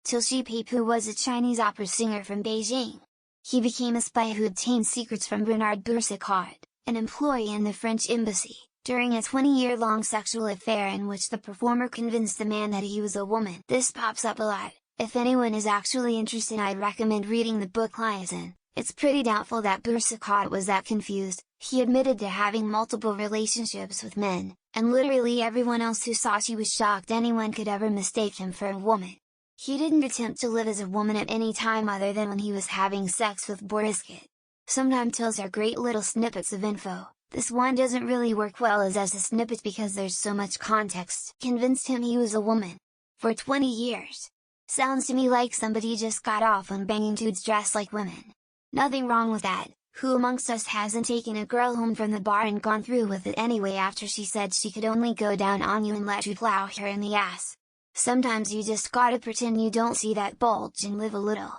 TIL Shi Pei Pu was a Chinese opera singer from Beijing. He became a spy who obtained secrets from Bernard Boursicot, an employee in the French embassy, during a 20-year-long sexual affair in which the performer convinced the man that he was a woman. This pops up a lot. If anyone is actually interested, I'd recommend reading the book Liaison. It's pretty doubtful that Boursicot was that confused. He admitted to having multiple relationships with men, and literally everyone else who saw she was shocked anyone could ever mistake him for a woman. He didn't attempt to live as a woman at any time other than when he was having sex with Boursicot. Sometimes TILs are great little snippets of info. This one doesn't really work well as a snippet because there's so much context. Convinced him he was a woman. For 20 years. Sounds to me like somebody just got off on banging dudes dressed like women. Nothing wrong with that. Who amongst us hasn't taken a girl home from the bar and gone through with it anyway after she said she could only go down on you and let you plow her in the ass? Sometimes you just gotta pretend you don't see that bulge and live a little.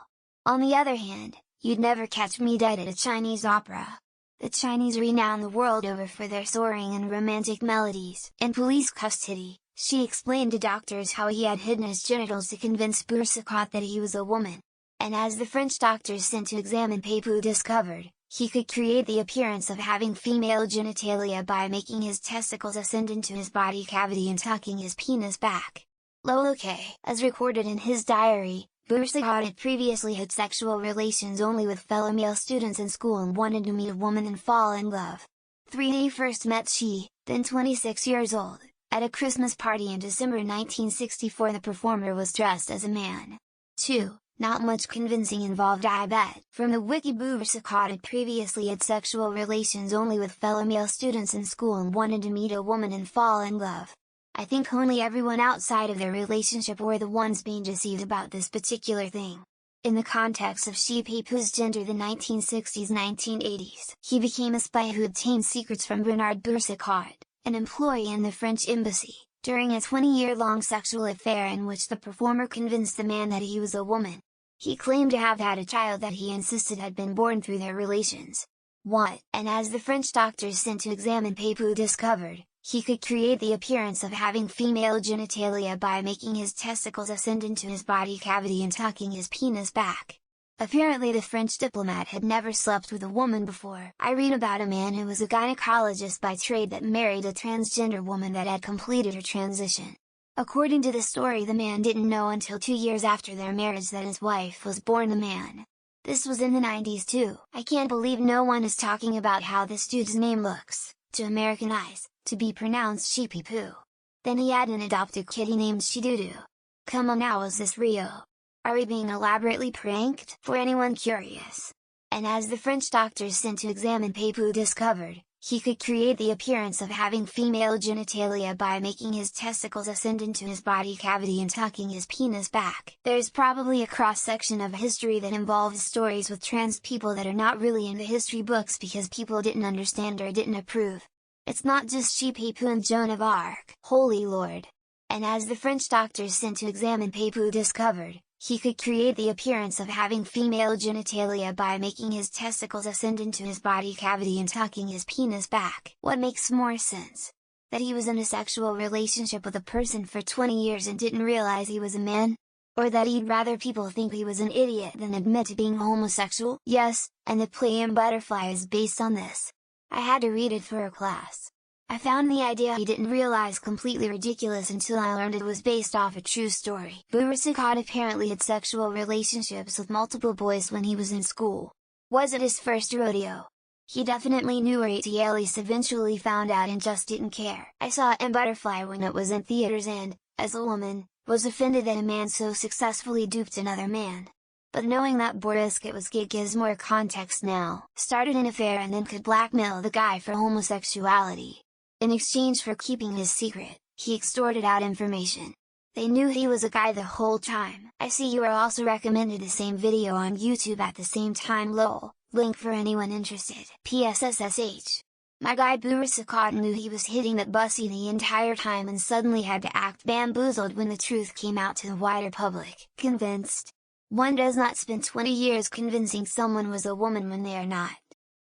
On the other hand, you'd never catch me dead at a Chinese opera. The Chinese renowned the world over for their soaring and romantic melodies. In police custody, she explained to doctors how he had hidden his genitals to convince Boursicot that he was a woman. And as the French doctors sent to examine Pei Pu discovered, he could create the appearance of having female genitalia by making his testicles ascend into his body cavity and tucking his penis back. Okay. As recorded in his diary, Boursicot had previously had sexual relations only with fellow male students in school and wanted to meet a woman and fall in love. 3. He first met she, then 26 years old, at a Christmas party in December 1964. The performer was dressed as a man. 2. Not much convincing involved, I bet. From the wiki, Boursicot had previously had sexual relations only with fellow male students in school and wanted to meet a woman and fall in love. I think only everyone outside of their relationship were the ones being deceived about this particular thing. In the context of Shi Pei Pu's gender, the 1960s-1980s, he became a spy who obtained secrets from Bernard Boursicot, an employee in the French embassy, during a 20-year-long sexual affair in which the performer convinced the man that he was a woman. He claimed to have had a child that he insisted had been born through their relations. What? And as the French doctors sent to examine Pei Pu discovered, he could create the appearance of having female genitalia by making his testicles ascend into his body cavity and tucking his penis back. Apparently the French diplomat had never slept with a woman before. I read about a man who was a gynecologist by trade that married a transgender woman that had completed her transition. According to the story, the man didn't know until 2 years after their marriage that his wife was born a man. This was in the 90s too. I can't believe no one is talking about how this dude's name looks, to American eyes, to be pronounced Shi Pei Pu. Then he had an adopted kitty named Shidudu. Come on now, is this real? Are we being elaborately pranked? For anyone curious. And as the French doctors sent to examine Pei Pu discovered, he could create the appearance of having female genitalia by making his testicles ascend into his body cavity and tucking his penis back. There's probably a cross-section of history that involves stories with trans people that are not really in the history books because people didn't understand or didn't approve. It's not just Shi Pei Pu and Joan of Arc. Holy Lord! And as the French doctors sent to examine Pei Pu discovered, he could create the appearance of having female genitalia by making his testicles ascend into his body cavity and tucking his penis back. What makes more sense? That he was in a sexual relationship with a person for 20 years and didn't realize he was a man? Or that he'd rather people think he was an idiot than admit to being homosexual? Yes, and the play in Butterfly is based on this. I had to read it for a class. I found the idea he didn't realize completely ridiculous until I learned it was based off a true story. Boursicot apparently had sexual relationships with multiple boys when he was in school. Was it his first rodeo? He definitely knew, or at least eventually found out and just didn't care. I saw it in Butterfly when it was in theaters and, as a woman, was offended that a man so successfully duped another man. But knowing that Boursicot was gay gives more context now. Started an affair and then could blackmail the guy for homosexuality. In exchange for keeping his secret, he extorted out information. They knew he was a guy the whole time. I see you are also recommended the same video on YouTube at the same time, lol, link for anyone interested. PSSSH. My guy Boursicot knew he was hitting that bussy the entire time and suddenly had to act bamboozled when the truth came out to the wider public. Convinced? One does not spend 20 years convincing someone was a woman when they are not.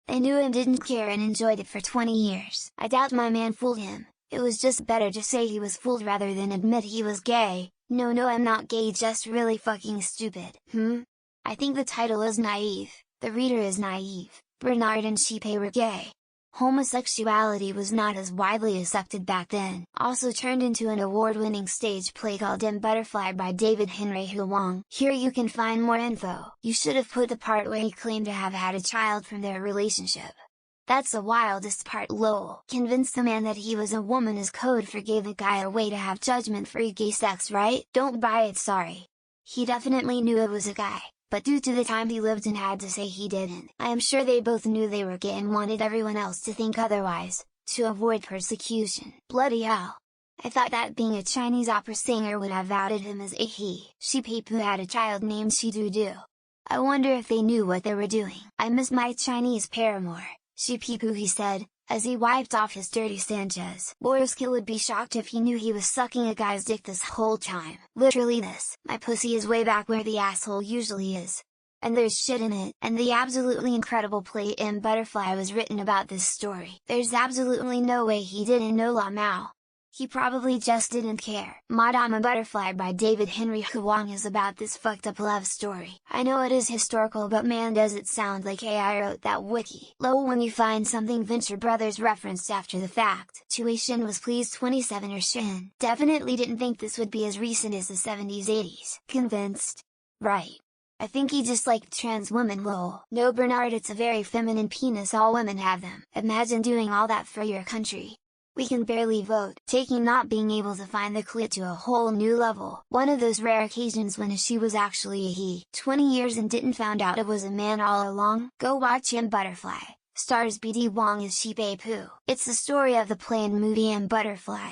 They knew and didn't care and enjoyed it for 20 years. I doubt my man fooled him. It was just better to say he was fooled rather than admit he was gay, No, I'm not gay, just really fucking stupid. I think the title is naive, the reader is naive. Bernard and Shi Pei were gay. Homosexuality was not as widely accepted back then. Also turned into an award-winning stage play called M Butterfly by David Henry Huang. Here you can find more info. You should have put the part where he claimed to have had a child from their relationship. That's the wildest part, lol. Convince the man that he was a woman is code for gave the guy a way to have judgment-free gay sex, right? Don't buy it, sorry. He definitely knew it was a guy, but due to the time he lived in had to say he didn't. I am sure they both knew they were gay and wanted everyone else to think otherwise, to avoid persecution. Bloody hell. I thought that being a Chinese opera singer would have outed him as a he. Shi Pei Pu had a child named Shi Du. I wonder if they knew what they were doing. I miss my Chinese paramour, Shi Pei Pu, he said, as he wiped off his dirty Sanchez. Borisky would be shocked if he knew he was sucking a guy's dick this whole time. Literally this, my pussy is way back where the asshole usually is. And there's shit in it. And the absolutely incredible play M Butterfly was written about this story. There's absolutely no way he didn't know La Mao. He probably just didn't care. Madame Butterfly by David Henry Huang is about this fucked up love story. I know it is historical, but man, does it sound like AI wrote that wiki. Lol, when you find something Venture Brothers referenced after the fact. Chui Shin was pleased 27 or Shin. Definitely didn't think this would be as recent as the 70s 80s. Convinced? Right. I think he just liked trans women, lol. No Bernard, it's a very feminine penis, all women have them. Imagine doing all that for your country. We can barely vote, taking not being able to find the clit to a whole new level. One of those rare occasions when she was actually a he. 20 years and didn't found out it was a man all along? Go watch M Butterfly. Stars BD Wong as Shi Pei Pu. It's the story of the play and movie M Butterfly.